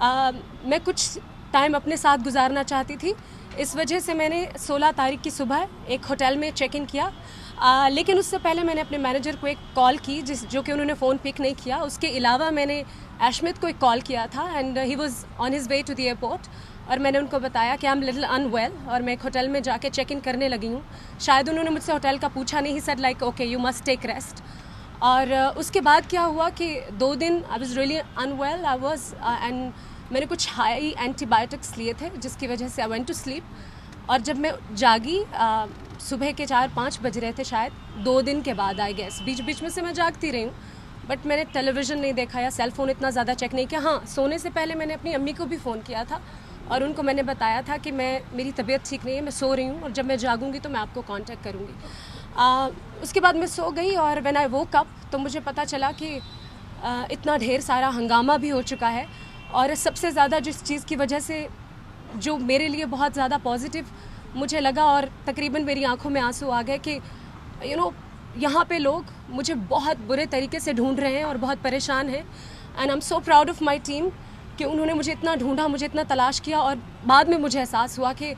मैं कुछ टाइम अपने साथ गुजारना चाहती थी। इस वजह से मैंने 16 तारीख की सुबह एक होटल में चेक इन किया। लेकिन उससे पहले मैंने अपने मैनेजर को एक कॉल की जो कि उन्होंने फ़ोन पिक नहीं किया। उसके अलावा मैंने एशमित को एक कॉल किया था and he was on his way to the airport, और मैंने उनको बताया कि आई एम लिटिल अनवेल और मैं एक होटल में जाके चेक इन करने लगी हूँ। शायद उन्होंने मुझसे होटल का पूछा नहीं, he said like okay you must take rest. और उसके बाद क्या हुआ कि 2 दिन I was really unwell, I was and मैंने कुछ हाई एंटीबायोटिक्स लिए थे जिसकी वजह से आई वेंट टू स्लीप। और जब मैं जागी सुबह के 4-5 बज रहे थे शायद, 2 दिन के बाद आई गेस। बीच बीच में से मैं जागती रही हूँ, बट मैंने टेलीविज़न नहीं देखा या सेल फ़ोन इतना ज़्यादा चेक नहीं किया। हाँ, सोने से पहले मैंने अपनी अम्मी को भी फ़ोन किया था और उनको मैंने बताया था कि मेरी तबीयत ठीक नहीं है, मैं सो रही हूँ और जब मैं जागूंगी तो मैं आपको कांटेक्ट करूँगी। उसके बाद मैं सो गई और व्हेन आई वोक अप तो मुझे पता चला कि इतना ढेर सारा हंगामा भी हो चुका है। और सबसे ज़्यादा जिस चीज़ की वजह से जो मेरे लिए बहुत ज़्यादा पॉजिटिव मुझे लगा और तकरीबन मेरी आंखों में आंसू आ गए कि यहाँ पे लोग मुझे बहुत बुरे तरीके से ढूंढ रहे हैं और बहुत परेशान हैं। And I am so proud of my team कि उन्होंने मुझे इतना ढूंढा, मुझे इतना तलाश किया और बाद में मुझे एहसास हुआ कि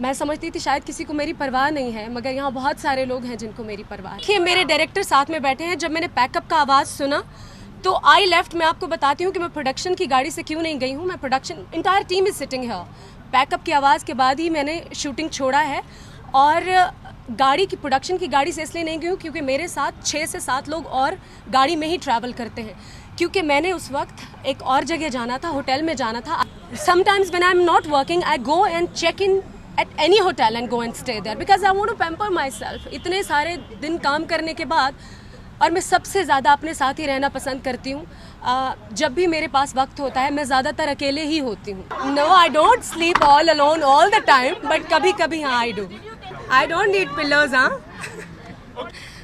मैं समझती थी शायद किसी को मेरी परवाह नहीं है, मगर यहाँ बहुत सारे लोग हैं जिनको मेरी परवाह है। देखिए, मेरे डायरेक्टर साथ में बैठे हैं। जब मैंने पैकअप का आवाज़ सुना तो आई लेफ्ट। मैं आपको बताती हूँ कि मैं प्रोडक्शन की गाड़ी से क्यों नहीं गई हूँ। मैं production entire team is sitting है। पैकअप की आवाज़ के बाद ही मैंने शूटिंग छोड़ा है और गाड़ी की प्रोडक्शन की गाड़ी से इसलिए नहीं गई हूँ क्योंकि मेरे साथ 6 से 7 लोग और गाड़ी में ही ट्रैवल करते हैं, क्योंकि मैंने उस वक्त एक और जगह जाना था, होटल में जाना था। Sometimes when I am not working I go and check in at any hotel and go and stay there because I want to pamper myself. इतने सारे दिन काम करने के बाद, और मैं सबसे ज़्यादा अपने साथ ही रहना पसंद करती हूँ। जब भी मेरे पास वक्त होता है मैं ज़्यादातर अकेले ही होती हूँ। No, I don't sleep all alone all the time, but कभी कभी हाँ I do. I don't need pillows. हाँ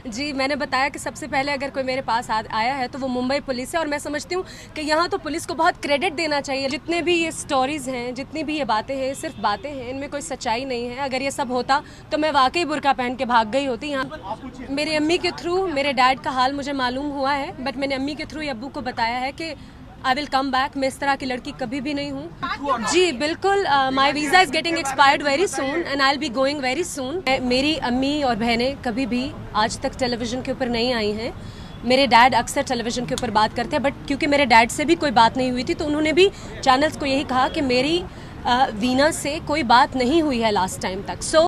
जी, मैंने बताया कि सबसे पहले अगर कोई मेरे पास आया है तो वो मुंबई पुलिस है, और मैं समझती हूँ कि यहाँ तो पुलिस को बहुत क्रेडिट देना चाहिए। जितने भी ये स्टोरीज़ हैं, जितनी भी ये बातें हैं, सिर्फ बातें हैं, इनमें कोई सच्चाई नहीं है। अगर ये सब होता तो मैं वाकई बुर्का पहन के भाग गई होती। यहाँ मेरे अम्मी के थ्रू मेरे डैड का हाल मुझे मालूम हुआ है, बट मैंने अम्मी के थ्रू अब्बू को बताया है कि आई विल कम बैक। मैं इस तरह की लड़की कभी भी नहीं हूँ। जी बिल्कुल, माई visa is getting expired very soon and I will be going very soon. मेरी अम्मी और बहनें कभी भी आज तक टेलीविज़न के ऊपर नहीं आई हैं। मेरे डैड अक्सर टेलीविज़न के ऊपर बात करते हैं, बट क्योंकि मेरे डैड से भी कोई बात नहीं हुई थी तो उन्होंने भी चैनल्स को यही कहा कि मेरी वीना से कोई बात नहीं हुई है लास्ट टाइम तक। सो